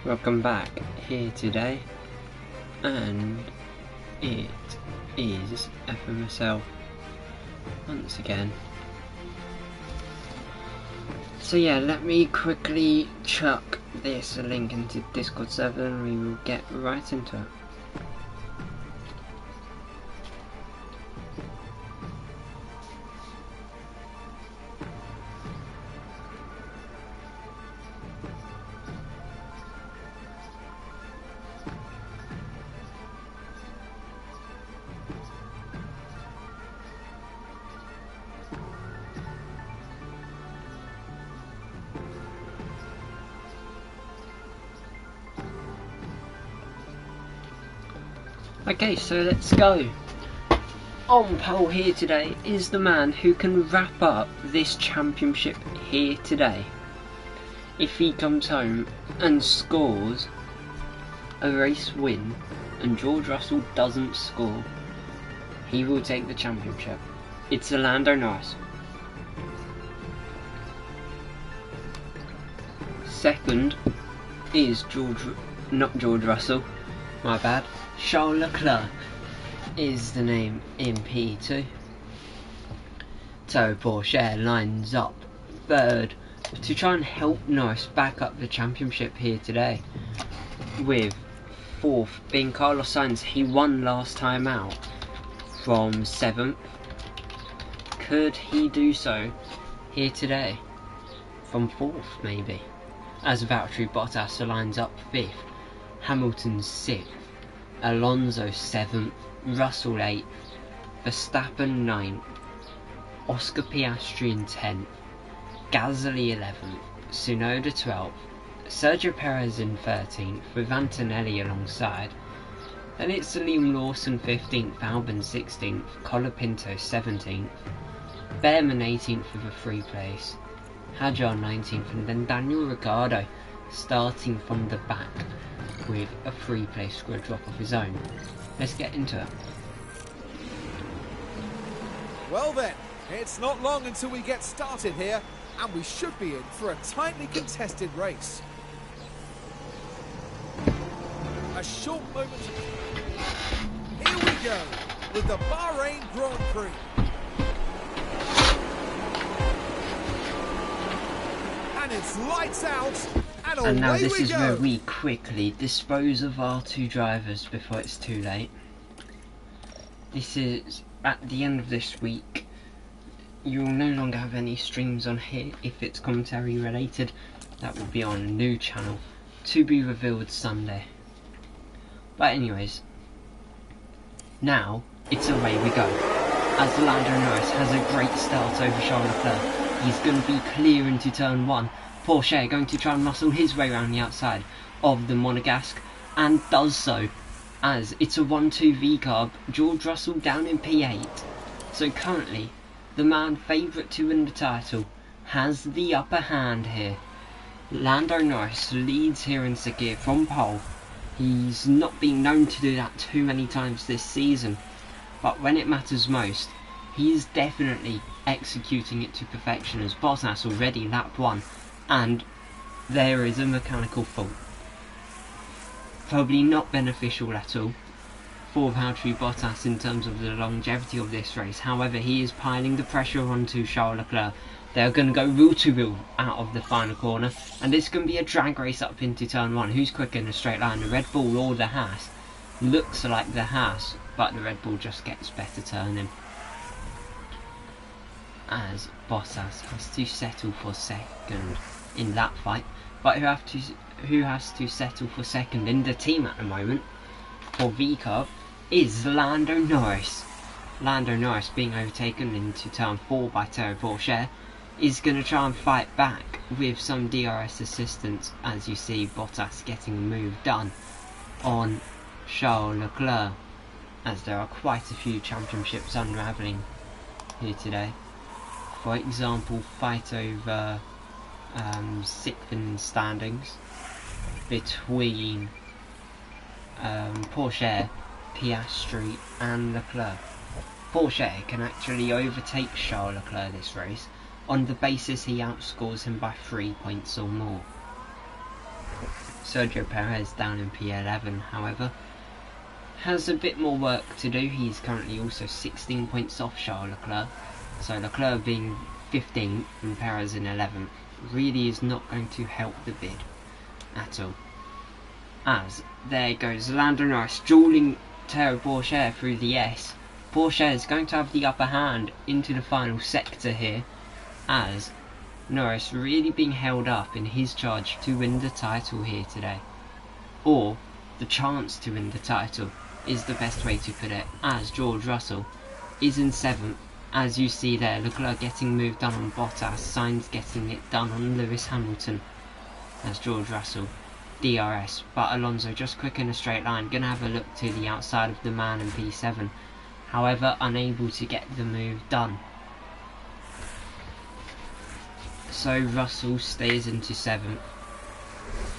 Welcome back here today, and it is FMSL once again. So yeah, let me quickly chuck this link into Discord server and we will get right into it. Okay, so let's go. On pole here today is the man who can wrap up this championship here today. If he comes home and scores a race win and George Russell doesn't score, he will take the championship. It's Lando Norris. Second is not George Russell, my bad. Charles Leclerc is the name in P2. So Porsche lines up third to try and help Norris back up the championship here today, with fourth being Carlos Sainz. He won last time out from 7th. Could he do so here today from 4th maybe, as Valtteri Bottas lines up 5th, Hamilton 6th, Alonso 7th, Russell 8th, Verstappen 9th, Oscar Piastri in 10th, Gasly 11th, Tsunoda 12th, Sergio Perez in 13th with Antonelli alongside. Then it's Liam Lawson 15th, Albon 16th, Colapinto 17th, Behrman 18th with a free place, Hadjar 19th, and then Daniel Ricciardo starting from the back with a free place for a drop of his own. Let's get into it. Well then, it's not long until we get started here, and we should be in for a tightly contested race. A short moment. Here we go with the Bahrain Grand Prix. And it's lights out. And now this is where we quickly dispose of our two drivers before it's too late. This is at the end of this week. You will no longer have any streams on here if it's commentary related. That will be on a new channel to be revealed Sunday. But anyways, now it's away we go. As Lando Norris has a great start over Charles Leclerc, he's going to be clear into turn 1. Porsche going to try and muscle his way around the outside of the Monegasque, and does so, as it's a 1-2 V-carb, George Russell down in P8. So currently, the man favourite to win the title has the upper hand here. Lando Norris leads here in Sakir from pole. He's not been known to do that too many times this season, but when it matters most, he is definitely executing it to perfection, as Bottas already lap 1. And there is a mechanical fault. Probably not beneficial at all for Valtteri Bottas in terms of the longevity of this race. However, he is piling the pressure onto Charles Leclerc. They're going to go wheel to wheel out of the final corner, and it's going to be a drag race up into turn 1. Who's quicker in a straight line, the Red Bull or the Haas? Looks like the Haas, but the Red Bull just gets better turning, as Bottas has to settle for second in that fight. But who has to settle for second in the team at the moment for V-carb is Lando Norris. Lando Norris being overtaken into turn 4 by Terry Porsche is going to try and fight back with some DRS assistance, as you see Bottas getting a move done on Charles Leclerc, as there are quite a few championships unravelling here today. For example, fight over 6th in standings between Porsche, Piastri and Leclerc. Porsche can actually overtake Charles Leclerc this race on the basis he outscores him by 3 points or more. Sergio Perez down in P11, however, has a bit more work to do. He's currently also 16 points off Charles Leclerc, so Leclerc being 15th and Perez in 11th really is not going to help the bid at all. As there goes Lando Norris dueling Théo Pourchaire through the S. Pourchaire is going to have the upper hand into the final sector here, as Norris really being held up in his charge to win the title here today. Or the chance to win the title is the best way to put it, as George Russell is in 7th. As you see there, Leclerc getting moved done on Bottas, Sainz getting it done on Lewis Hamilton. As George Russell, DRS, but Alonso just quick in a straight line, gonna have a look to the outside of the man in P7, however unable to get the move done. So Russell stays into 7th,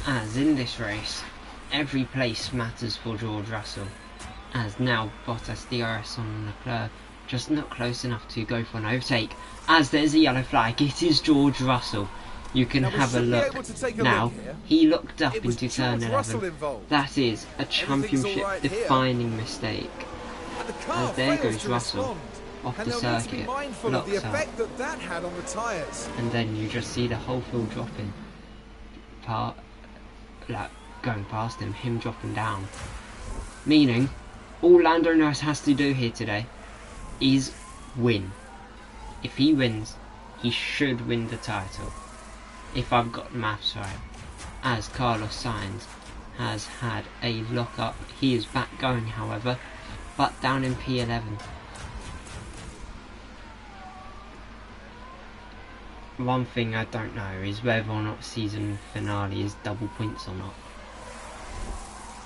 as in this race every place matters for George Russell, as now Bottas DRS on Leclerc, just not close enough to go for an overtake, as there's a yellow flag. It is George Russell. You can have a look now. He looked up into turn 11. That is a championship defining mistake. As there goes Russell off the circuit, locks up, and then you just see the whole field dropping, going past him dropping down. Meaning, all Lando Norris has to do here today is win. If he wins, he should win the title, if I've got the maths right, as Carlos Sainz has had a lock up. He is back going, however, but down in P11. One thing I don't know is whether or not season finale is double points or not.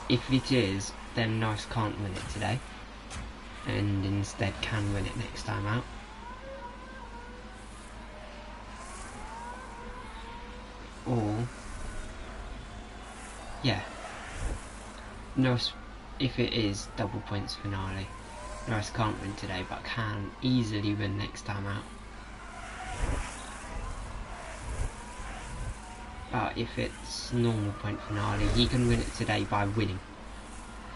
If it is, then Norris can't win it today, and instead can win it next time out. Or, yeah, Norris, if it is double points finale, Norris can't win today but can easily win next time out. But if it's normal point finale, he can win it today by winning.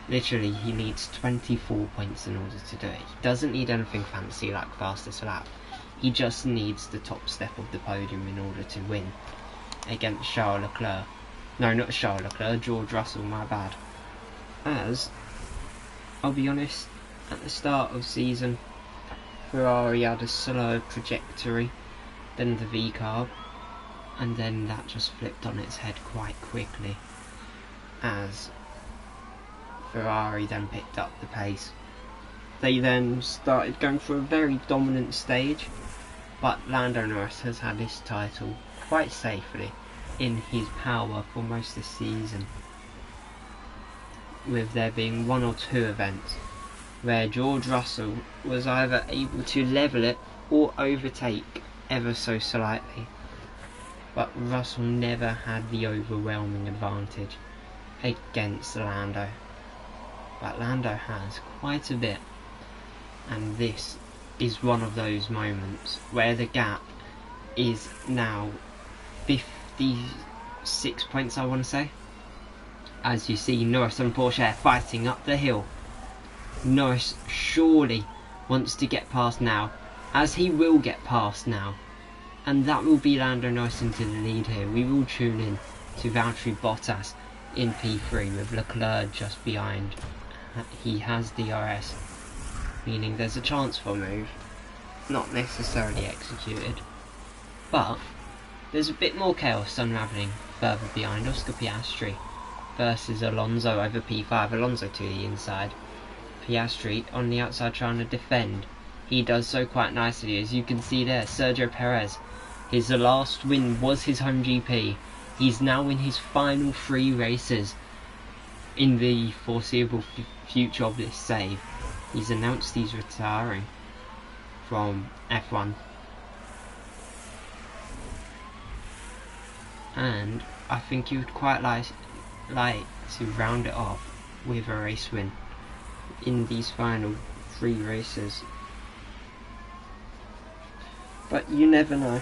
Literally, he needs 24 points in order to do it. He doesn't need anything fancy like fastest lap. He just needs the top step of the podium in order to win against Charles Leclerc. No, not Charles Leclerc, George Russell, my bad. As, I'll be honest, at the start of season, Ferrari had a slower trajectory than the V-carb, and then that just flipped on its head quite quickly, as Ferrari then picked up the pace. They then started going for a very dominant stage, but Lando Norris has had his title quite safely in his power for most of the season, with there being one or two events where George Russell was either able to level it or overtake ever so slightly, but Russell never had the overwhelming advantage against Lando. But Lando has quite a bit, and this is one of those moments where the gap is now 56 points, I want to say. As you see Norris and Pourchaire fighting up the hill. Norris surely wants to get past now, as he will get past now, and that will be Lando Norris into the lead here. We will tune in to Valtteri Bottas in P3 with Leclerc just behind. He has DRS, meaning there's a chance for a move, not necessarily executed, but there's a bit more chaos unravelling further behind. Oscar Piastri versus Alonso over P5, Alonso to the inside, Piastri on the outside trying to defend. He does so quite nicely, as you can see there. Sergio Perez, his last win was his home GP. He's now in his final 3 races in the foreseeable future of this save. He's announced he's retiring from F1, and I think he would quite like to round it off with a race win in these final 3 races, but you never know.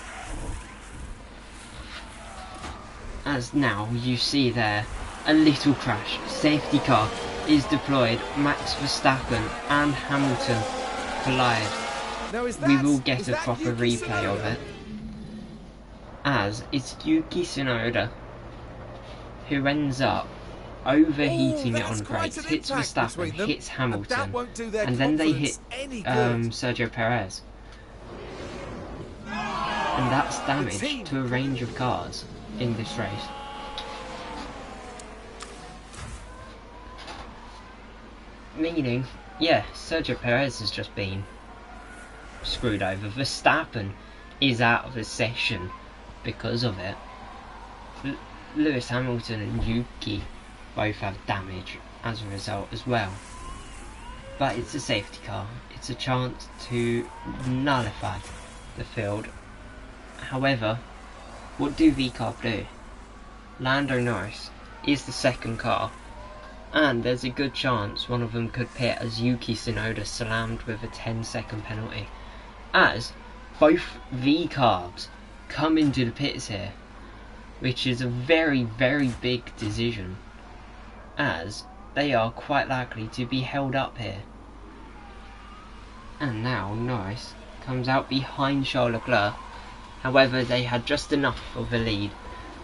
As now you see there a little crash. Safety car is deployed. Max Verstappen and Hamilton collide. We will get a proper replay of it, as it's Yuki Tsunoda who ends up overheating it on brakes, hits Verstappen, hits Hamilton, and then they hit Sergio Perez. And that's damage to a range of cars in this race. Meaning, yeah, Sergio Perez has just been screwed over. Verstappen is out of the session because of it. Lewis Hamilton and Yuki both have damage as a result as well. But it's a safety car. It's a chance to nullify the field. However, what do VCARB do? Lando Norris is the second car, and there's a good chance one of them could pit as Yuki Tsunoda slammed with a 10-second penalty, as both VCARBs come into the pits here, which is a very, very big decision, as they are quite likely to be held up here. And now Norris comes out behind Charles Leclerc. However, they had just enough of a lead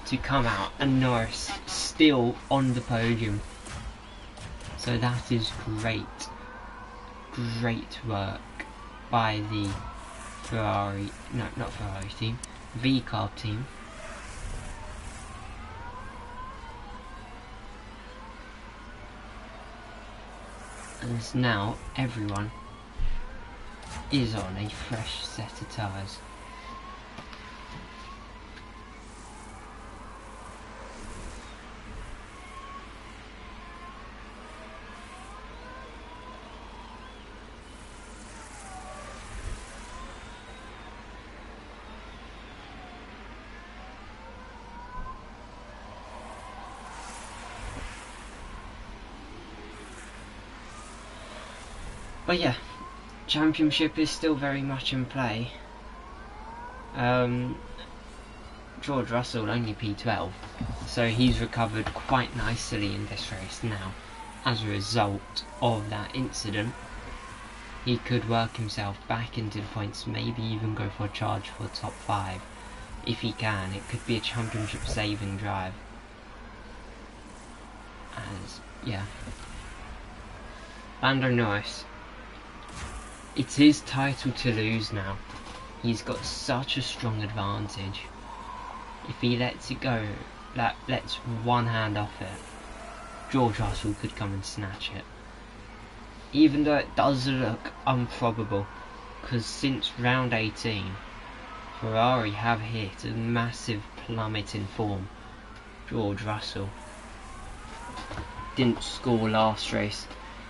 to come out, and Norris still on the podium. So that is great work by the VCARB team. And now everyone is on a fresh set of tyres. But yeah, championship is still very much in play. George Russell only P12, so he's recovered quite nicely in this race now. As a result of that incident, he could work himself back into the points, maybe even go for a charge for top 5. If he can, it could be a championship saving drive. As, yeah. Lando Norris, it's his title to lose now. He's got such a strong advantage. If he lets it go, lets one hand off it, George Russell could come and snatch it. Even though it does look improbable, because since round 18, Ferrari have hit a massive plummet in form. George Russell didn't score last race.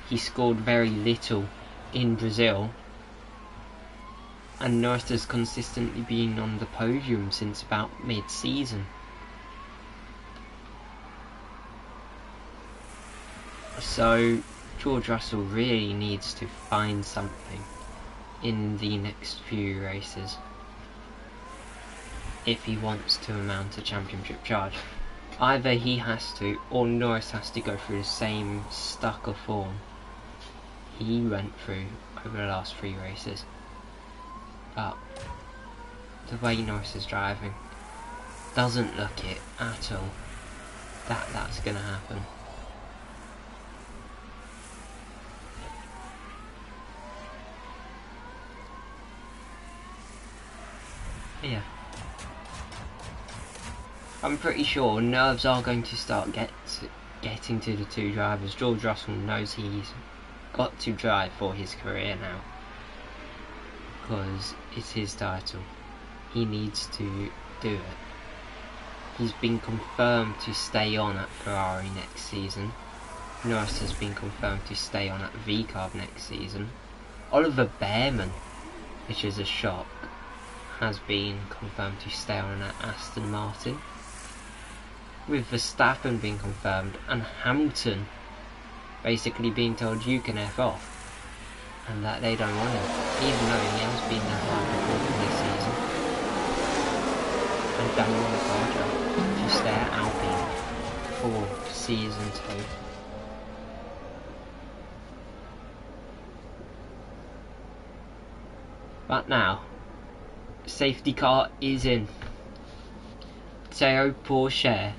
He scored very little in Brazil, and Norris has consistently been on the podium since about mid-season. So George Russell really needs to find something in the next few races if he wants to mount a championship charge. Either he has to, or Norris has to go through the same stuck of form he went through over the last 3 races. But the way Norris is driving doesn't look it at all that's gonna happen. Yeah, I'm pretty sure nerves are going to start getting to the two drivers. George Russell knows he's got to drive for his career now, because it's his title. He needs to do it. He's been confirmed to stay on at Ferrari next season. Norris has been confirmed to stay on at VCARB next season. Oliver Behrman, which is a shock, has been confirmed to stay on at Aston Martin. With Verstappen being confirmed and Hamilton basically being told you can F off, and that they don't want him, even though he has been their high performer this season, and Daniel Ricciardo to stay at Alpine. for season 2. But now, safety car is in. Théo Pourchaire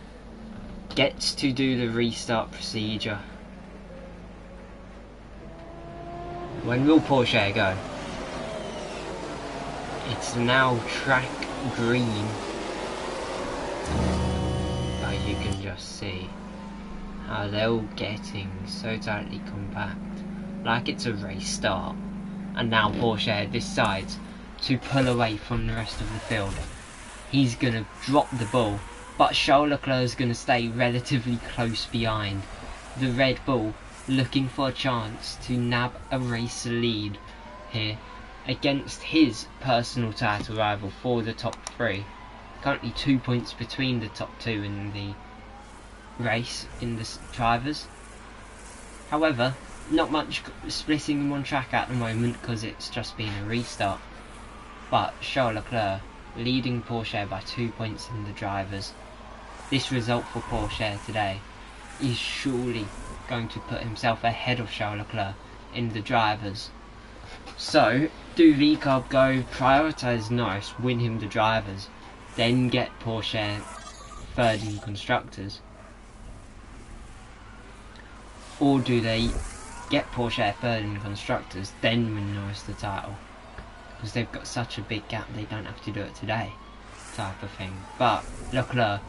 gets to do the restart procedure. When will Pourchaire go? It's now track green. But you can just see how they're all getting so tightly compact, like it's a race start. And now Pourchaire decides to pull away from the rest of the field. He's going to drop the ball, but Charles Leclerc is going to stay relatively close behind. The Red Bull looking for a chance to nab a race lead here against his personal title rival for the top 3. Currently 2 points between the top 2 in the race in the drivers. However, not much splitting them on track at the moment because it's just been a restart. But Charles Leclerc leading Pourchaire by 2 points in the drivers. This result for Pourchaire today is surely going to put himself ahead of Charles Leclerc in the drivers. So, do VCARB go prioritise Norris, win him the drivers, then get Pourchaire third in constructors? Or do they get Pourchaire third in constructors, then win Norris the title? Because they've got such a big gap, they don't have to do it today, type of thing. But Leclerc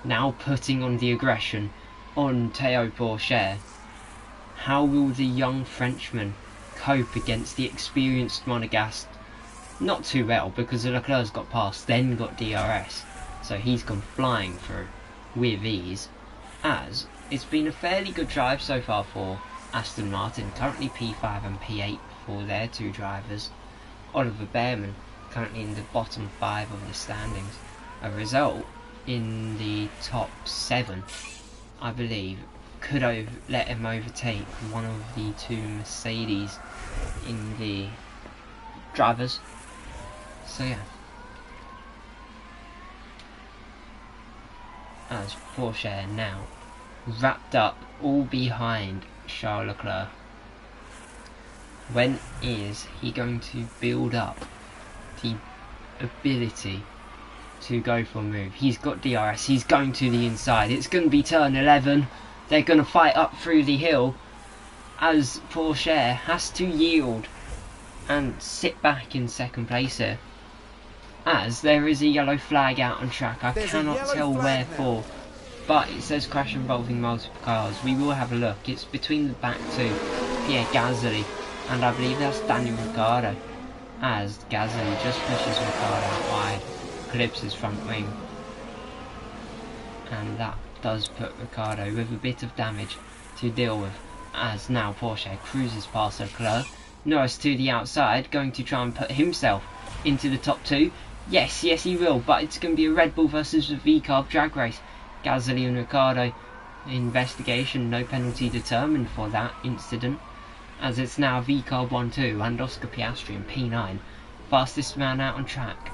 now putting on the aggression on Théo Pourchaire. How will the young Frenchman cope against the experienced Monegasque? Not too well, because Leclerc's got past, then got DRS, so he's gone flying through with ease, as it's been a fairly good drive so far for Aston Martin, currently P5 and P8 for their 2 drivers. Oliver Behrman currently in the bottom 5 of the standings. A result in the top 7, I believe, could let him overtake one of the 2 Mercedes in the drivers. So yeah, as Pourchaire now wrapped up all behind Charles Leclerc. When is he going to build up the ability to go for a move? He's got DRS, he's going to the inside, it's going to be turn 11, they're going to fight up through the hill as Pourchaire has to yield and sit back in second place here, as there is a yellow flag out on track. I cannot tell wherefore, but it says crash involving multiple cars. We will have a look. It's between the back 2, Pierre Gasly, and I believe that's Daniel Ricciardo, as Gasly just pushes Ricciardo out wide, clips his front wing, and that does put Ricciardo with a bit of damage to deal with, as now Pourchaire cruises past Leclerc. Norris to the outside, going to try and put himself into the top 2. Yes he will, but it's going to be a Red Bull versus a VCARB drag race. Gasly and Ricciardo, investigation, no penalty determined for that incident, as it's now VCARB 1-2 and Oscar Piastri in P9, fastest man out on track,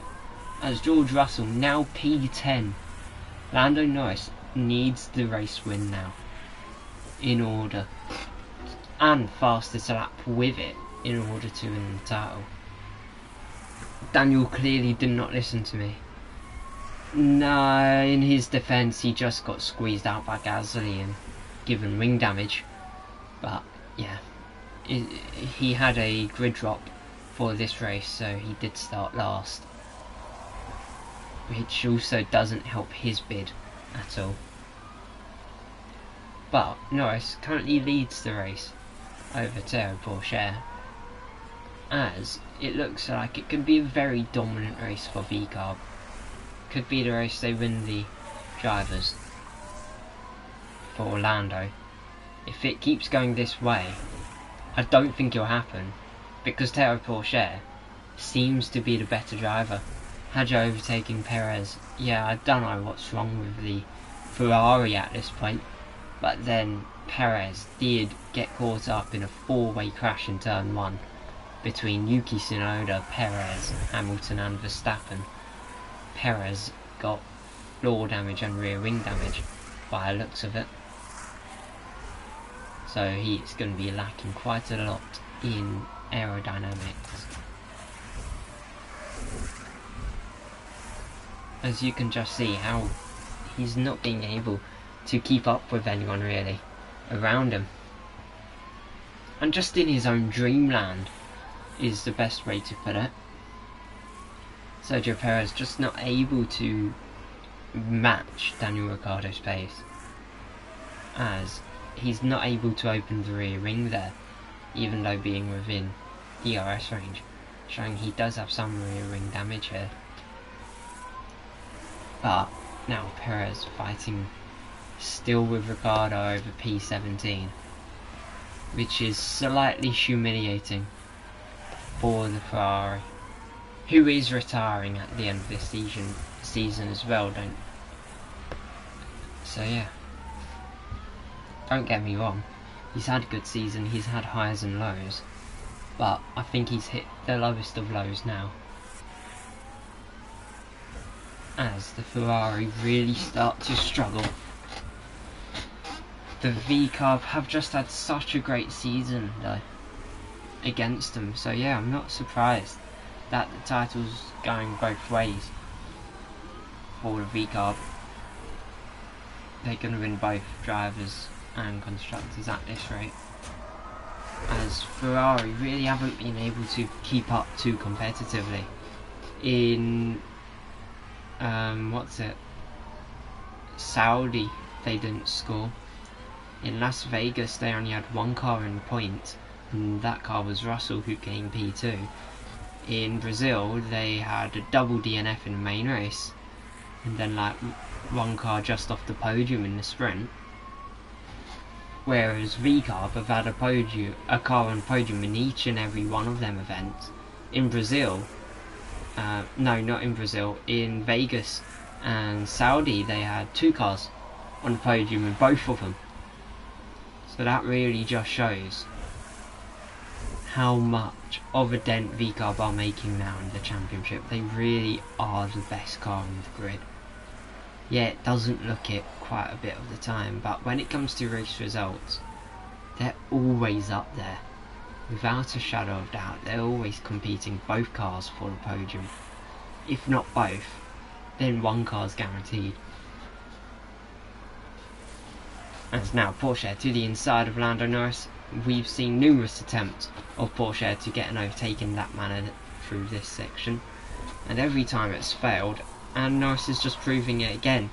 as George Russell now P10. Lando Norris needs the race win now in order, and fastest lap with it, in order to win the title. Daniel clearly did not listen to me. No, in his defence, he just got squeezed out by Gasly and given wing damage. But yeah, he had a grid drop for this race, so he did start last, which also doesn't help his bid at all. But Norris currently leads the race over Théo Pourchaire, as it looks like it could be a very dominant race for VCARB. Could be the race they win the drivers for Orlando. If it keeps going this way, I don't think it'll happen, because Théo Pourchaire seems to be the better driver. Hadjo overtaking Perez. Yeah, I don't know what's wrong with the Ferrari at this point, but then Perez did get caught up in a 4-way crash in turn 1 between Yuki Tsunoda, Perez, Hamilton and Verstappen. Perez got floor damage and rear wing damage, by the looks of it. So he's going to be lacking quite a lot in aerodynamics. As you can just see how he's not being able to keep up with anyone really around him. And just in his own dreamland is the best way to put it. Sergio Perez just not able to match Daniel Ricciardo's pace, as he's not able to open the rear ring there, even though being within ERS range, showing he does have some rear ring damage here. But now Perez fighting still with Ricciardo over P17, which is slightly humiliating for the Ferrari, who is retiring at the end of this season as well. So yeah, don't get me wrong, he's had a good season, he's had highs and lows, but I think he's hit the lowest of lows now, as the Ferrari really start to struggle. The V-Carb have just had such a great season though against them, so yeah, I'm not surprised that the title's going both ways for the V-Carb. They're going to win both drivers and constructors at this rate, as Ferrari really haven't been able to keep up too competitively. In Saudi they didn't score. In Las Vegas they only had one car in points, and that car was Russell, who came P2. In Brazil they had a double DNF in the main race, and then like one car just off the podium in the sprint, whereas V-Carb have had a car on podium in each and every one of them events. In Brazil, no, not in Brazil, in Vegas and Saudi they had two cars on the podium in both of them. So that really just shows how much of a dent V-Carb are making now in the championship. They really are the best car on the grid. Yeah, it doesn't look it quite a bit of the time, but when it comes to race results, they're always up there. Without a shadow of doubt, they're always competing both cars for the podium. If not both, then one car's guaranteed. As now Porsche to the inside of Lando Norris. We've seen numerous attempts of Porsche to get an overtake in that manner through this section, and every time it's failed, and Norris is just proving it again,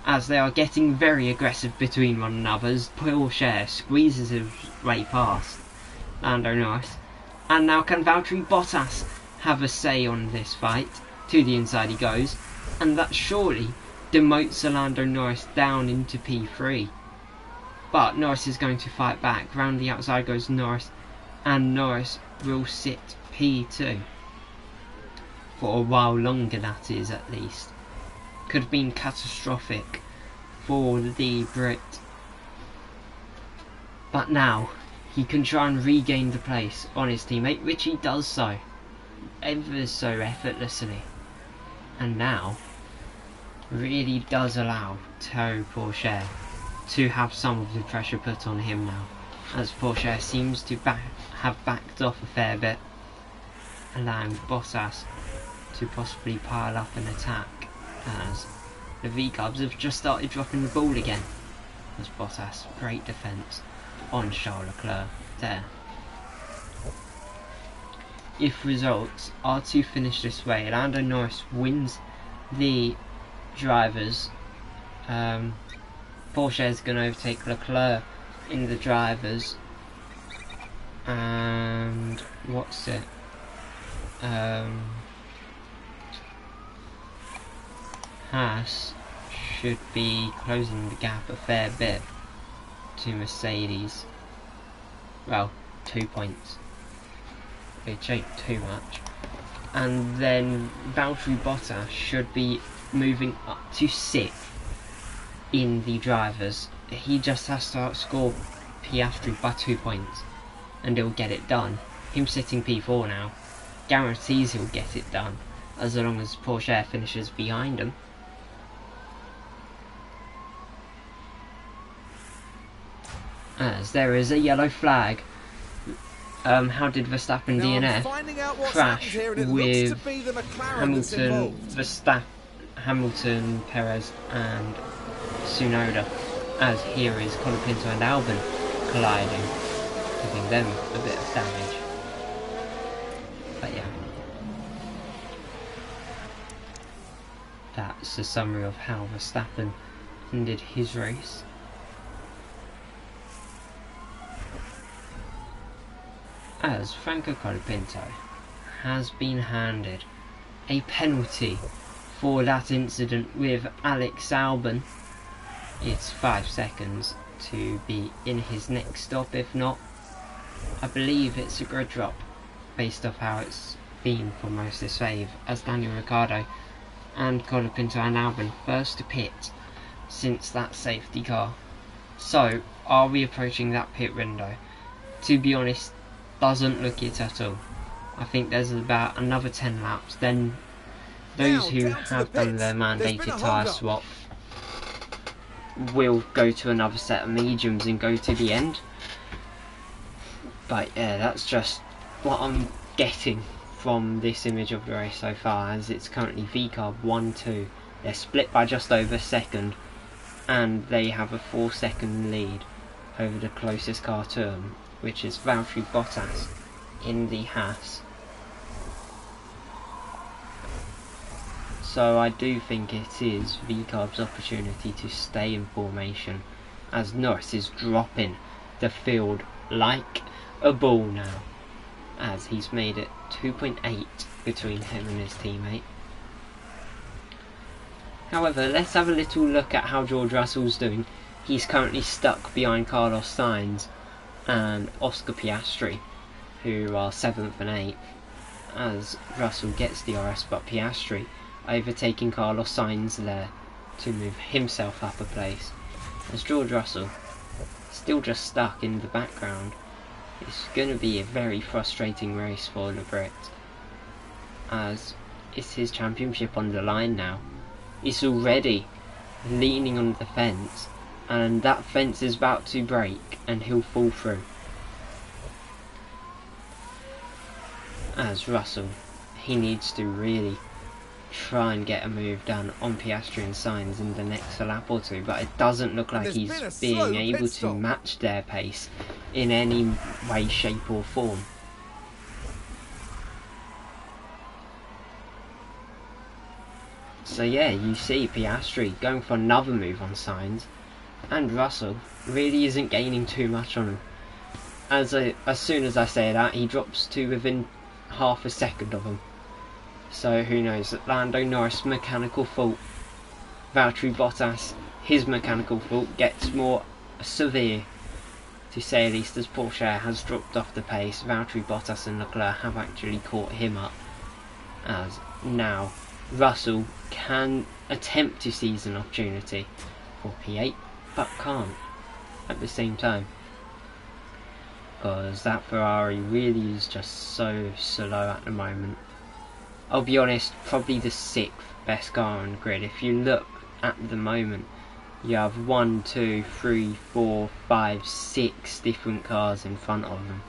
as they are getting very aggressive between one another as Porsche squeezes his way past Lando Norris. And now can Valtteri Bottas have a say on this fight? To the inside he goes, and that surely demotes Lando Norris down into P3. But Norris is going to fight back. Round the outside goes Norris, and Norris will sit P2. For a while longer, that is, at least. Could have been catastrophic for the Brit. But now, he can try and regain the place on his teammate, which he does so, ever so effortlessly. And now, really does allow Thierry Porsche to have some of the pressure put on him now, as Porsche seems to have backed off a fair bit, allowing Bottas to possibly pile up an attack, as the V-Cubs have just started dropping the ball again. As Bottas, great defence on Charles Leclerc there. If results are to finish this way, Lando Norris wins the drivers. Porsche is going to overtake Leclerc in the drivers, and what's it? Haas should be closing the gap a fair bit to Mercedes. Well, 2 points, which ain't too much. And then Valtteri Bottas should be moving up to 6th in the drivers. He just has to outscore Piastri by 2 points and he'll get it done. Him sitting P4 now guarantees he'll get it done, as long as Porsche finishes behind him. as there is a yellow flag. How did Verstappen DNF crash with Hamilton, Perez and Tsunoda, as here is Colapinto and Albon colliding, giving them a bit of damage. But yeah, that's a summary of how Verstappen ended his race. As Franco Colapinto has been handed a penalty for that incident with Alex Albon. It's 5 seconds to be in his next stop. If not, I believe it's a grid drop based off how it's been for most of this wave, as Daniel Ricciardo and Colapinto and Albon first to pit since that safety car. So, are we approaching that pit window? To be honest, doesn't look it at all. I think there's about another 10 laps, then those who have done their mandated tyre swap will go to another set of mediums and go to the end. But yeah, that's just what I'm getting from this image of the race so far, as it's currently VCARB 1-2. They're split by just over a second, and they have a 4-second lead over the closest car to them, which is Valtteri Bottas in the Haas. So I do think it is VCARB's opportunity to stay in formation, as Norris is dropping the field like a ball now, as he's made it 2.8 between him and his teammate. However, let's have a little look at how George Russell's doing. He's currently stuck behind Carlos Sainz and Oscar Piastri, who are 7th and 8th, as Russell gets DRS, but Piastri overtaking Carlos Sainz there to move himself up a place, as George Russell still just stuck in the background. It's going to be a very frustrating race for the Brit, as it's his championship on the line now. He's already leaning on the fence, and that fence is about to break and he'll fall through. As Russell, he needs to really try and get a move done on Piastri and Sainz in the next lap or two, but it doesn't look like he's being able to match their pace in any way, shape or form. So yeah, you see Piastri going for another move on Sainz, and Russell really isn't gaining too much on him. As soon as I say that, he drops to within half a second of him. So who knows, Lando Norris mechanical fault, Valtteri Bottas, his mechanical fault gets more severe, to say the least, as Porsche has dropped off the pace. Valtteri Bottas and Leclerc have actually caught him up, as now Russell can attempt to seize an opportunity for P8, but can't at the same time, because that Ferrari really is just so slow at the moment. I'll be honest, probably the 6th best car on the grid. If you look at the moment, you have 1, 2, 3, 4, 5, 6 different cars in front of them,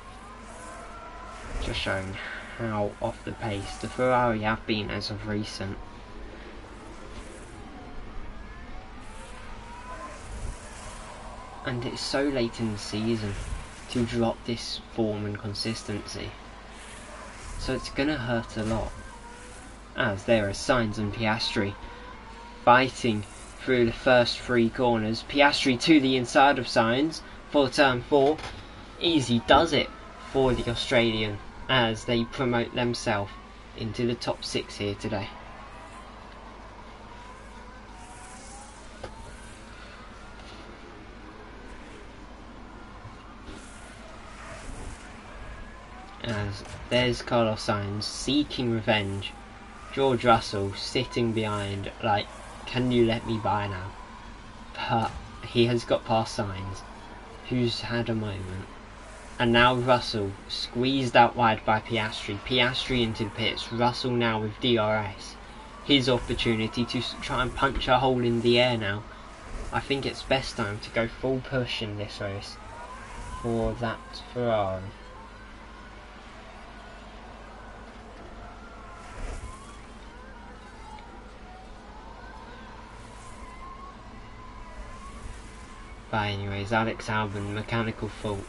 just showing how off the pace the Ferrari have been as of recent. And it's so late in the season to drop this form and consistency, so it's gonna hurt a lot, as there are Sainz and Piastri fighting through the first 3 corners. Piastri to the inside of Sainz for turn 4. Easy does it for the Australian, as they promote themselves into the top 6 here today. As there's Carlos Sainz seeking revenge, George Russell sitting behind like, can you let me by now? But he has got past Sainz, who's had a moment, and now Russell squeezed out wide by Piastri. Piastri into the pits, Russell now with DRS. His opportunity to try and punch a hole in the air now. I think it's best time to go full push in this race, for that Ferrari. But anyways, Alex Albon, mechanical fault,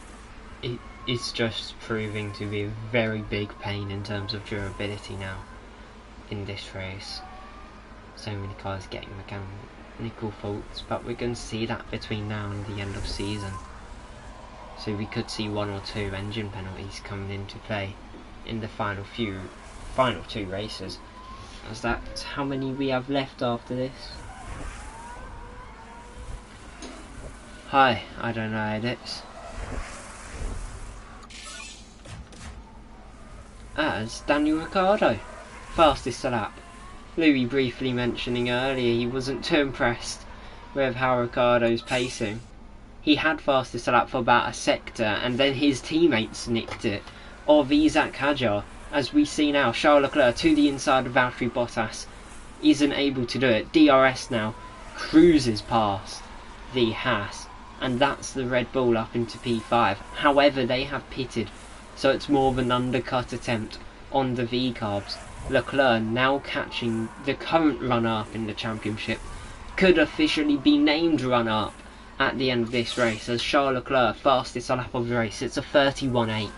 it is just proving to be a very big pain in terms of durability now in this race. So many cars getting mechanical faults, but we're going to see that between now and the end of season. So we could see 1 or 2 engine penalties coming into play in the final two races. As that's how many we have left after this. Hi, I don't know edits. As Daniel Ricciardo, fastest lap. Louis briefly mentioning earlier he wasn't too impressed with how Ricciardo's pacing. He had fastest lap for about a sector and then his teammates nicked it of Isaac Hadjar. As we see now, Charles Leclerc to the inside of Valtteri Bottas isn't able to do it. DRS now cruises past the Haas, and that's the Red Bull up into P5. However, they have pitted, so it's more of an undercut attempt on the V-carbs. Leclerc now catching the current runner-up in the championship, could officially be named runner-up at the end of this race, as Charles Leclerc fastest lap of the race. It's a 31.8.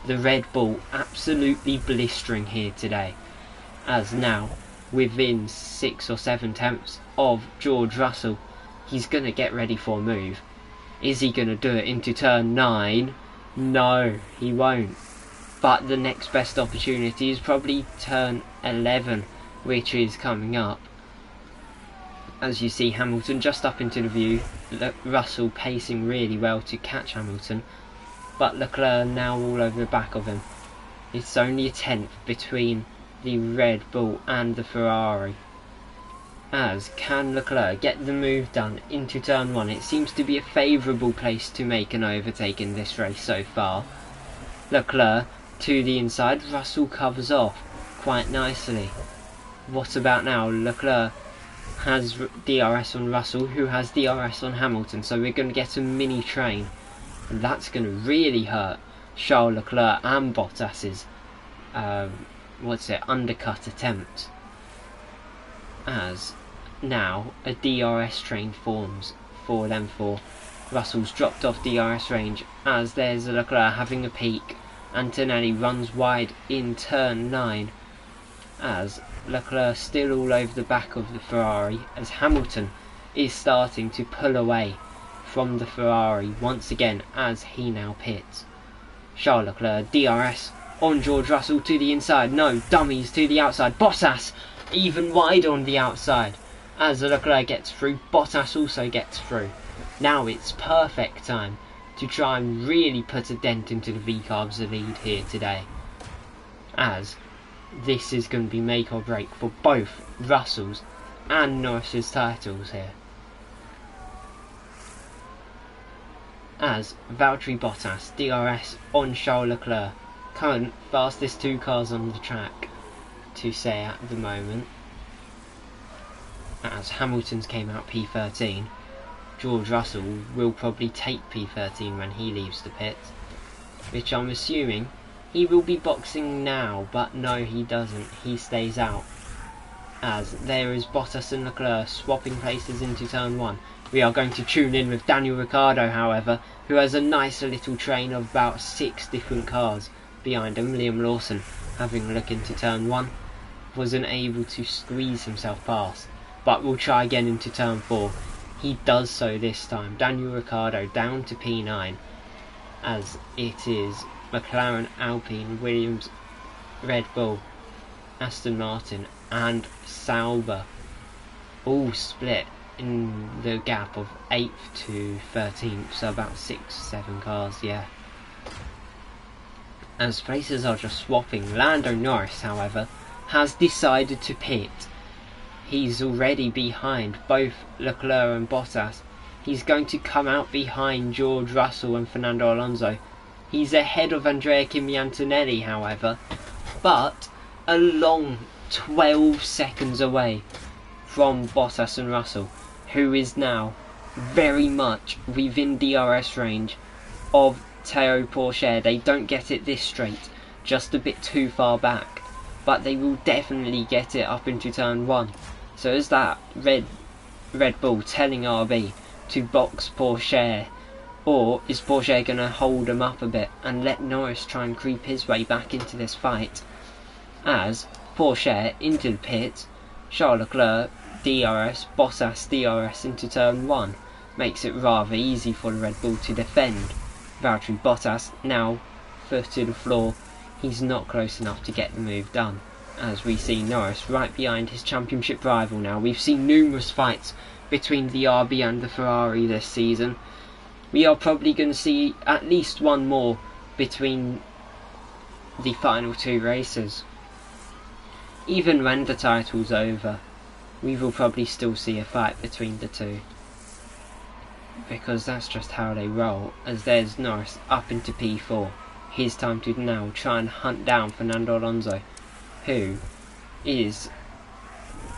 The Red Bull absolutely blistering here today, as now within 6 or 7 tenths of George Russell. He's going to get ready for a move. Is he going to do it into turn 9? No, he won't. But the next best opportunity is probably turn 11, which is coming up. As you see, Hamilton just up into the view. Russell pacing really well to catch Hamilton, but Leclerc now all over the back of him. It's only a tenth between the Red Bull and the Ferrari. As can Leclerc get the move done into turn 1? It seems to be a favourable place to make an overtake in this race so far. Leclerc to the inside, Russell covers off quite nicely. What about now? Leclerc has DRS on Russell, who has DRS on Hamilton, so we're going to get a mini train, and that's going to really hurt Charles Leclerc and Bottas's undercut attempt. As now a DRS train forms for them four. Russell's dropped off DRS range, as there's Leclerc having a peek. Antonelli runs wide in turn 9, as Leclerc still all over the back of the Ferrari, as Hamilton is starting to pull away from the Ferrari once again as he now pits. Charles Leclerc DRS on George Russell to the inside, no, dummies to the outside. Bottas even wider on the outside as Leclerc gets through. Bottas also gets through. Now it's perfect time to try and really put a dent into the V-carbs lead here today, as this is going to be make or break for both Russell's and Norris's titles here. As Valtteri Bottas DRS on Charles Leclerc, current fastest 2 cars on the track to say at the moment, as Hamilton's came out P13. George Russell will probably take P13 when he leaves the pit, which I'm assuming he will be boxing now, but no, he doesn't. He stays out, as there is Bottas and Leclerc swapping places into turn 1. We are going to tune in with Daniel Ricciardo, however, who has a nice little train of about 6 different cars behind him. Liam Lawson having a look into turn 1, wasn't able to squeeze himself past, but will try again into turn 4. He does so this time. Daniel Ricciardo down to P9, as it is McLaren, Alpine, Williams, Red Bull, Aston Martin and Sauber all split in the gap of 8th to 13th, so about 6-7 cars, yeah. As places are just swapping, Lando Norris, however, has decided to pit. He's already behind both Leclerc and Bottas. He's going to come out behind George Russell and Fernando Alonso. He's ahead of Andrea Kimi Antonelli, however, but a long 12 seconds away from Bottas and Russell, who is now very much within DRS range of Théo Pourchaire. They don't get it this straight, just a bit too far back, but they will definitely get it up into turn 1. So is that Red Bull telling RB to box Pourchaire, or is Pourchaire going to hold him up a bit and let Norris try and creep his way back into this fight? As Pourchaire into the pit, Charles Leclerc DRS, Bottas DRS into turn 1, makes it rather easy for the Red Bull to defend. Valtteri Bottas now foot to the floor, he's not close enough to get the move done, as we see Norris right behind his championship rival now. We've seen numerous fights between the RB and the Ferrari this season. We are probably going to see at least one more between the final 2 races. Even when the title's over, we will probably still see a fight between the 2. Because that's just how they roll, as there's Norris up into P4. His time to now try and hunt down Fernando Alonso, who is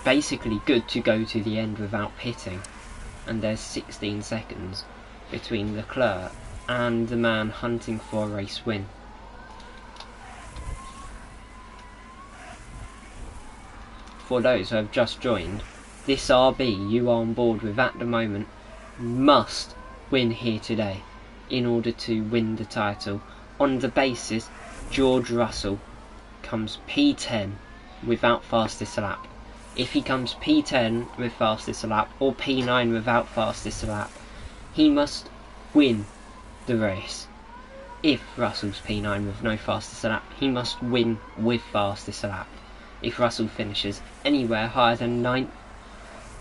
basically good to go to the end without pitting. And there's 16 seconds between Leclerc and the man hunting for a race win. For those who have just joined, this RB you are on board with at the moment must win here today in order to win the title, on the basis George Russell comes P10 without fastest lap. If he comes P10 with fastest lap or P9 without fastest lap, he must win the race. If Russell's P9 with no fastest lap, he must win with fastest lap. If Russell finishes anywhere higher than 9th,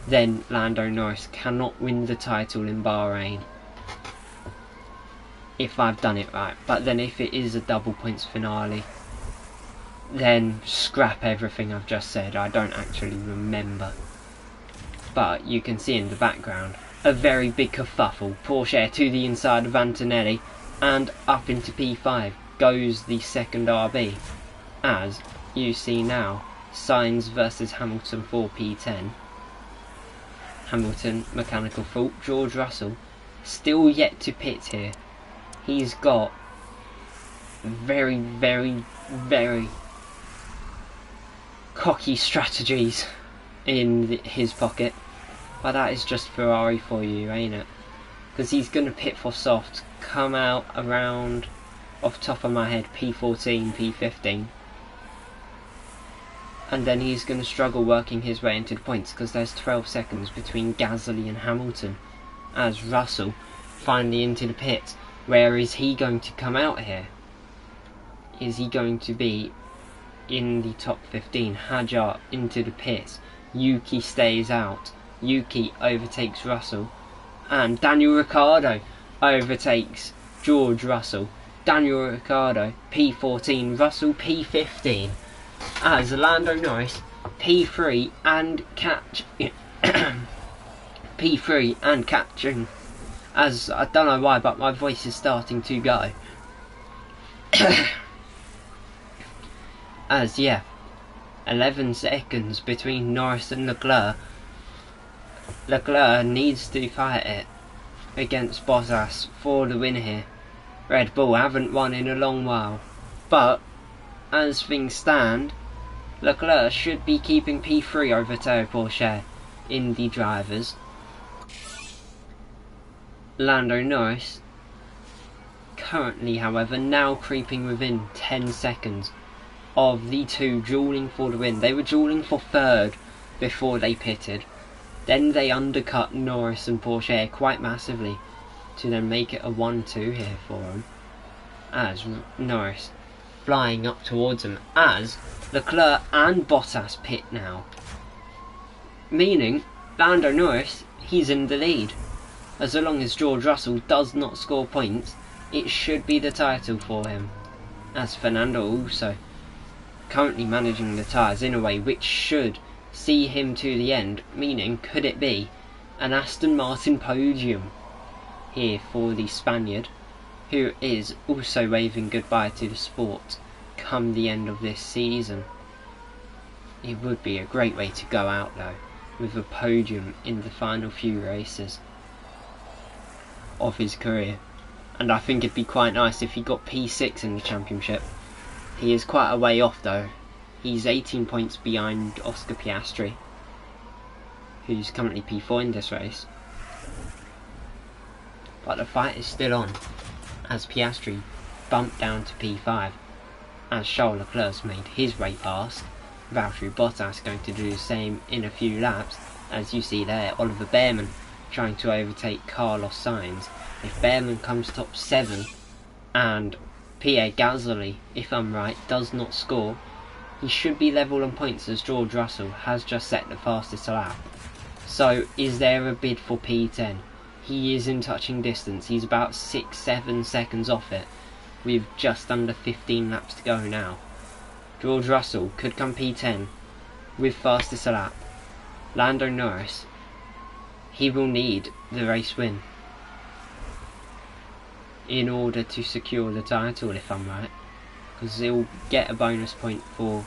then Lando Norris cannot win the title in Bahrain. If I've done it right. But then if it is a double points finale, then scrap everything I've just said. I don't actually remember. But you can see in the background a very big kerfuffle. Pourchaire to the inside of Antonelli, and up into P5 goes the second RB. As you see now, Sainz versus Hamilton for P10. Hamilton, mechanical fault. George Russell, still yet to pit here. He's got very, very, very cocky strategies in his pocket. But that is just Ferrari for you, ain't it? Because he's going to pit for soft, come out around, off the top of my head, P14, P15. And then he's going to struggle working his way into the points, because there's 12 seconds between Gasly and Hamilton. As Russell finally into the pit. Where is he going to come out here? Is he going to be in the top 15? Hadjar into the pits. Yuki stays out. Yuki overtakes Russell. And Daniel Ricciardo overtakes George Russell. Daniel Ricciardo P14, Russell P15. As Lando Norris P3 and P3 and catching. As I don't know why, but my voice is starting to go. As yeah, 11 seconds between Norris and Leclerc. Leclerc needs to fight it against Bottas for the win here. Red Bull haven't won in a long while, but as things stand, Leclerc should be keeping P3 over Théo Pourchaire in the drivers. Lando Norris currently, however, now creeping within 10 seconds of the two duelling for the win. They were duelling for third before they pitted. Then they undercut Norris and Pourchaire quite massively to then make it a 1-2 here for them. As Norris flying up towards him, as Leclerc and Bottas pit now. Meaning, Lando Norris, he's in the lead. As long as George Russell does not score points, it should be the title for him. As Fernando also currently managing the tyres in a way which should see him to the end, meaning could it be an Aston Martin podium here for the Spaniard, who is also waving goodbye to the sport come the end of this season. It would be a great way to go out though, with a podium in the final few races of his career. and I think it'd be quite nice if he got P6 in the championship. He is quite a way off though. He's 18 points behind Oscar Piastri, who's currently P4 in this race. But the fight is still on, as Piastri bumped down to P5, as Charles Leclerc's made his way past. Valtteri Bottas going to do the same in a few laps, as you see there, Oliver Bearman trying to overtake Carlos Sainz. If Bearman comes top 7 and Pierre Gasly, if I'm right, does not score, he should be level on points as George Russell has just set the fastest lap. So is there a bid for P10? He is in touching distance, he's about 6-7 seconds off it, with just under 15 laps to go now. George Russell could come P10 with fastest lap. Lando Norris, he will need the race win in order to secure the title, if I'm right, because he'll get a bonus point for...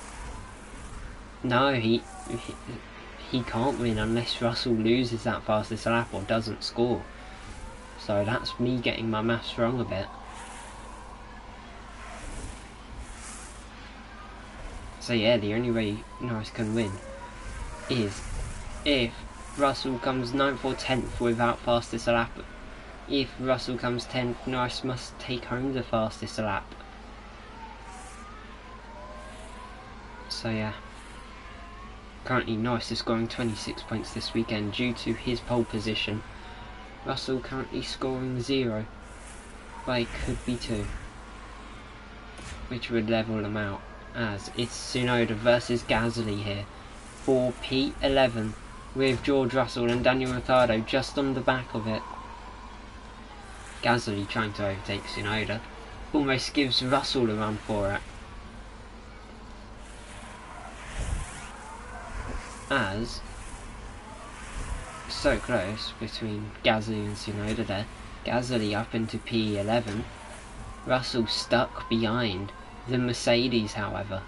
No, he can't win unless Russell loses that fastest lap or doesn't score. So that's me getting my maths wrong a bit. So yeah, the only way Norris can win is if Russell comes 9th or 10th without fastest lap. If Russell comes 10th, Norris must take home the fastest lap. So yeah, currently Norris is scoring 26 points this weekend due to his pole position. Russell currently scoring 0, but it could be 2, which would level them out, as it's Tsunoda versus Gasly here for P11, with George Russell and Daniel Ricciardo just on the back of it. Gasly trying to overtake Tsunoda, almost gives Russell a run for it, as so close between Gasly and Tsunoda there. Gasly up into P11, Russell stuck behind the Mercedes however,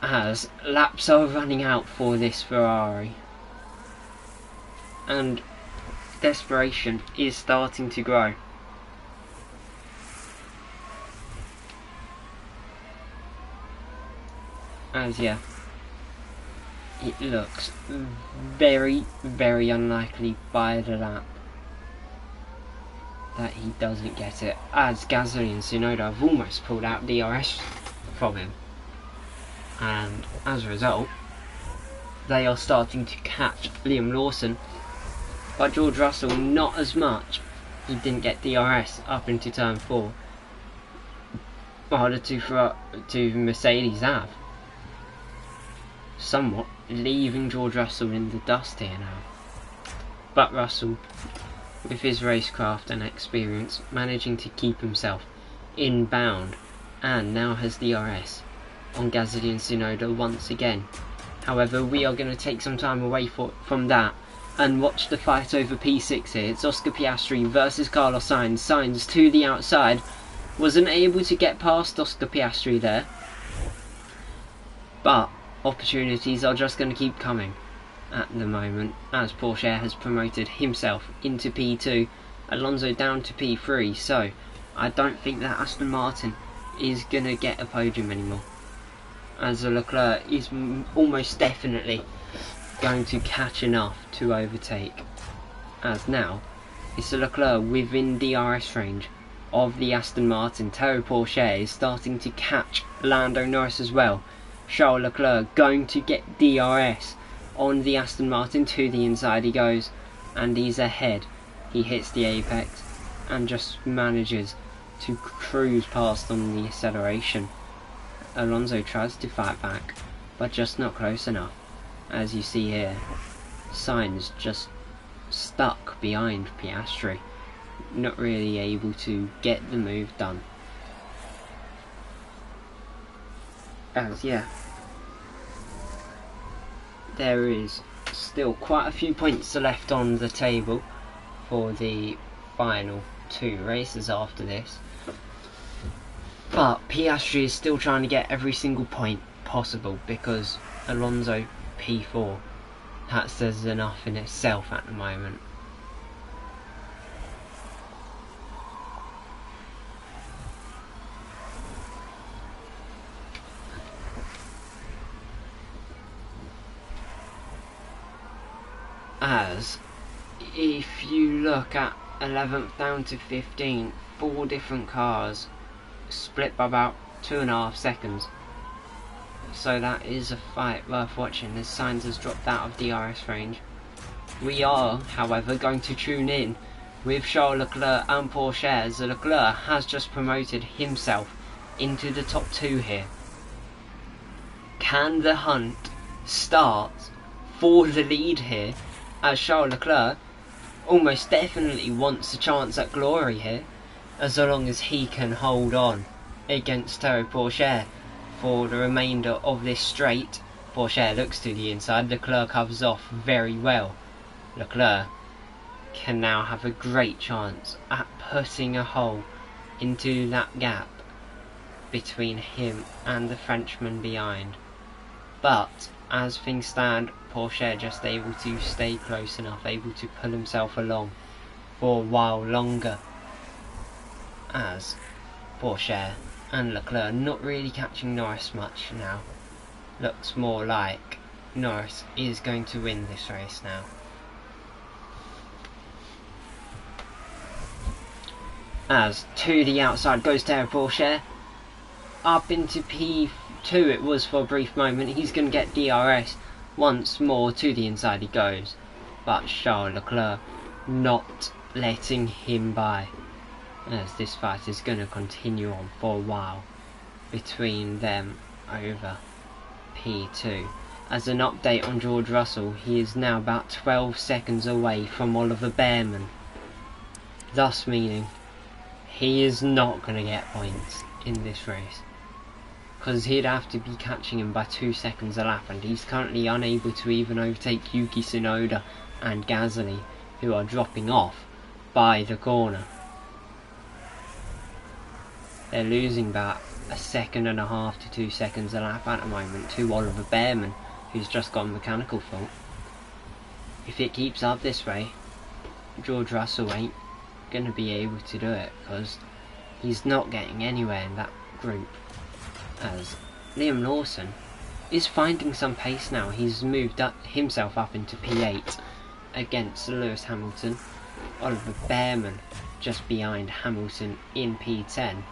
as laps are running out for this Ferrari and desperation is starting to grow. As yeah, it looks very, very unlikely by the lap that he doesn't get it, as Gasly and Tsunoda have almost pulled out DRS from him, and as a result they are starting to catch Liam Lawson, but George Russell not as much. He didn't get DRS up into turn 4, while the two Mercedes have, somewhat leaving George Russell in the dust here now. But Russell, with his racecraft and experience, managing to keep himself inbound, and now has DRS on Gasly and Tsunoda once again. However, we are going to take some time away from that and watch the fight over P6 here. It's Oscar Piastri versus Carlos Sainz. Sainz to the outside, wasn't able to get past Oscar Piastri there, but opportunities are just going to keep coming at the moment, as Porsche has promoted himself into P2, Alonso down to P3, so I don't think that Aston Martin is going to get a podium anymore, as Leclerc is almost definitely going to catch enough to overtake, as now it's Leclerc within DRS range of the Aston Martin. Terry Porsche is starting to catch Lando Norris as well. Charles Leclerc going to get DRS on the Aston Martin. To the inside he goes, and he's ahead. He hits the apex and just manages to cruise past on the acceleration. Alonso tries to fight back, but just not close enough. As you see here, Sainz just stuck behind Piastri, not really able to get the move done. As yeah, there is still quite a few points left on the table for the final 2 races after this, but Piastri is still trying to get every single point possible, because Alonso P4, that says enough in itself at the moment. as if you look at 11th down to 15th, 4 different cars split by about 2.5 seconds. So that is a fight worth watching as Sainz has dropped out of DRS range. We are, however, going to tune in with Charles Leclerc and Porsche as Leclerc has just promoted himself into the top 2 here. Can the hunt start for the lead here, as Charles Leclerc almost definitely wants a chance at glory here, as long as he can hold on against Porsche for the remainder of this straight. Porsche looks to the inside, Leclerc covers off very well. Leclerc can now have a great chance at putting a hole into that gap between him and the Frenchman behind. But as things stand, Porsche just able to stay close enough, able to pull himself along for a while longer, as Porsche and Leclerc not really catching Norris much now. Looks more like Norris is going to win this race now. As to the outside goes Porsche, up into P2 it was for a brief moment. He's going to get DRS once more. To the inside he goes, but Charles Leclerc not letting him by, as this fight is going to continue on for a while between them over P2. As an update on George Russell, he is now about 12 seconds away from Oliver Bearman, thus meaning he is not going to get points in this race, because he'd have to be catching him by 2 seconds a lap, and he's currently unable to even overtake Yuki Tsunoda and Gasly, who are dropping off by the corner. They're losing about 1.5 seconds to 2 seconds a lap at the moment to Oliver Bearman, who's just got a mechanical fault. If it keeps up this way, George Russell ain't going to be able to do it, because he's not getting anywhere in that group. As Liam Lawson is finding some pace now, he's moved himself up into P8 against Lewis Hamilton. Oliver Bearman just behind Hamilton in P10.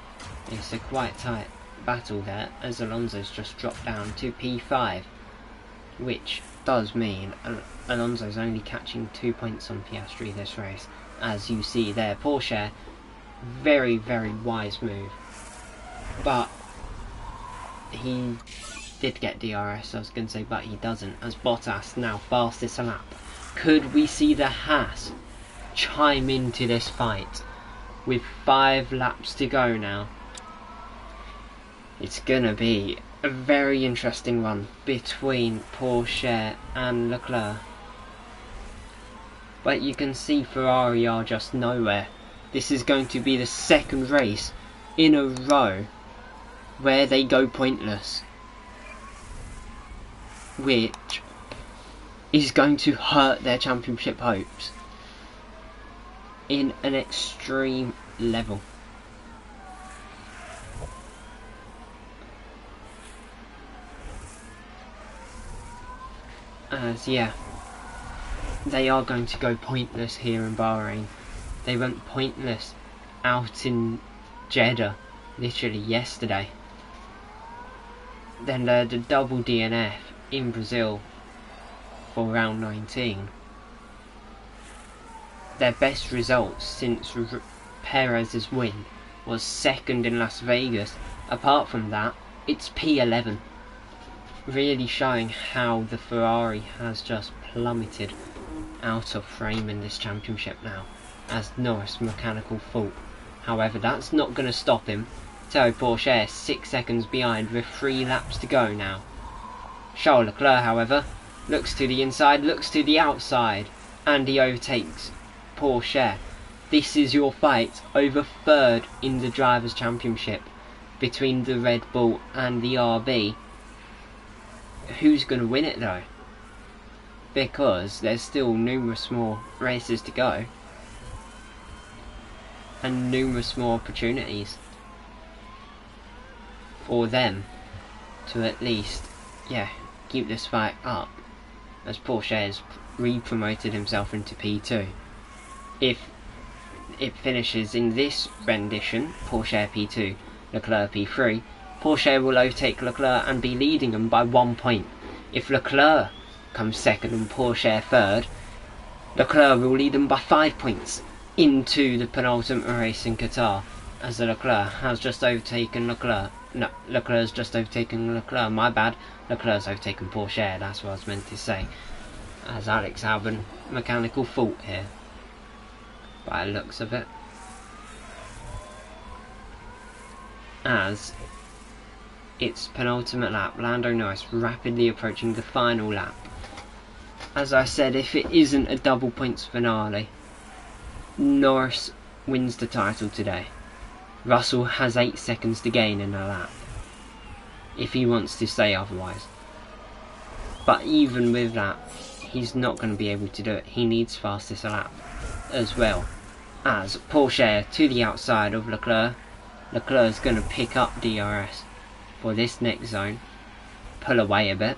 It's a quite tight battle there, as Alonso's just dropped down to P5, which does mean Alonso's only catching 2 points on Piastri this race. As you see there, Porsche, very, very wise move, but he did get DRS, I was going to say, but he doesn't, as Bottas now fastest lap. Could we see the Haas chime into this fight with 5 laps to go now? It's going to be a very interesting one between Porsche and Leclerc. But you can see Ferrari are just nowhere. This is going to be the second race in a row where they go pointless, which is going to hurt their championship hopes in an extreme level. As yeah, they are going to go pointless here in Bahrain. They went pointless out in Jeddah literally yesterday. Then the double DNF in Brazil for round 19. Their best results since Perez's win was second in Las Vegas. Apart from that, it's P11. Really showing how the Ferrari has just plummeted out of frame in this championship now, as Norris mechanical fault. However, that's not going to stop him. Porsche 6 seconds behind with 3 laps to go now. Charles Leclerc, however, looks to the inside, looks to the outside, and he overtakes Porsche. This is your fight over third in the Drivers' Championship between the Red Bull and the RB. Who's going to win it though? Because there's still numerous more races to go and numerous more opportunities for them to at least, yeah, keep this fight up, as Porsche is re-promoted himself into P2. If it finishes in this rendition, Porsche P2, Leclerc P3, Porsche will overtake Leclerc and be leading them by 1 point. If Leclerc comes second and Porsche third, Leclerc will lead them by 5 points into the penultimate race in Qatar, as Leclerc has just overtaken Leclerc's just overtaken Leclerc, my bad, Leclerc's overtaken Porsche, that's what I was meant to say, as Alex Albon, mechanical fault here, by the looks of it, as its penultimate lap, Lando Norris rapidly approaching the final lap. As I said, if it isn't a double points finale, Norris wins the title today. Russell has 8 seconds to gain in a lap, if he wants to say otherwise. But even with that, he's not going to be able to do it. He needs fastest lap as well. As Porsche to the outside of Leclerc. Leclerc's going to pick up DRS for this next zone, pull away a bit,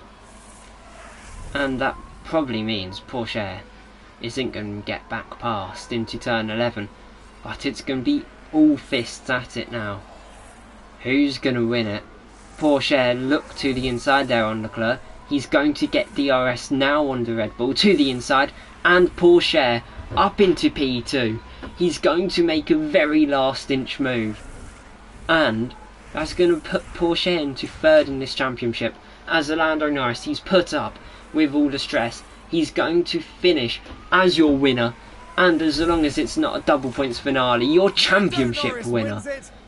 and that probably means Porsche isn't going to get back past into turn 11, but it's going to be all fists at it now. Who's going to win it? Porsche look to the inside there on Leclerc. He's going to get DRS now on the Red Bull to the inside, and Porsche up into P2. He's going to make a very last inch move, and that's going to put Porsche into third in this championship, as Lando Norris, he's put up with all the stress. He's going to finish as your winner, and as long as it's not a double points finale, your championship winner.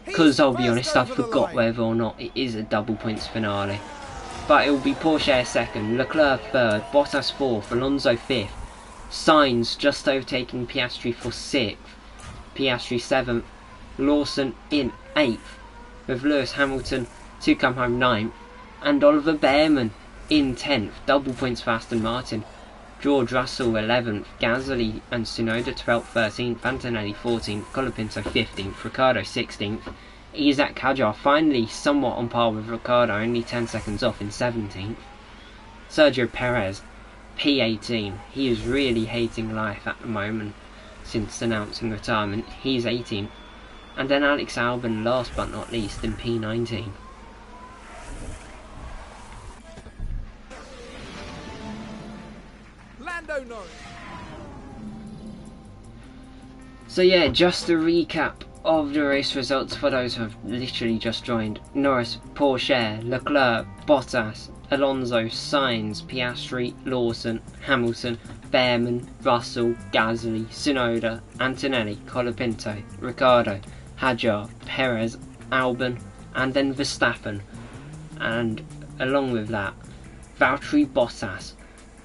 Because I'll be honest, I forgot whether or not it is a double points finale. But it will be Porsche second, Leclerc third, Bottas fourth, Alonso fifth, Sainz just overtaking Piastri for sixth, Piastri seventh, Lawson in eighth, with Lewis Hamilton to come home ninth, and Oliver Behrman in 10th, double points for Aston Martin. George Russell 11th, Gasly and Tsunoda 12th, 13th, Antonelli 14th, Colapinto 15th, Ricciardo 16th, Isaac Hadjar finally somewhat on par with Ricciardo, only 10 seconds off in 17th, Sergio Perez P18, he is really hating life at the moment since announcing retirement, he's 18th, and then Alex Albon last but not least in P19. So yeah, just a recap of the race results for those who have literally just joined. Norris, Porsche, Leclerc, Bottas, Alonso, Sainz, Piastri, Lawson, Hamilton, Behrman, Russell, Gasly, Tsunoda, Antonelli, Colapinto, Ricciardo, Hadjar, Perez, Albon, and then Verstappen. And along with that, Valtteri Bottas,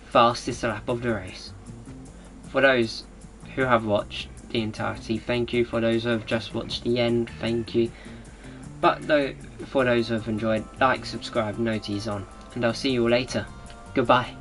fastest lap of the race. For those who have watched the entirety, thank you. For those who have just watched the end, thank you. But for those who have enjoyed, like, subscribe, noties on, and I'll see you all later. Goodbye.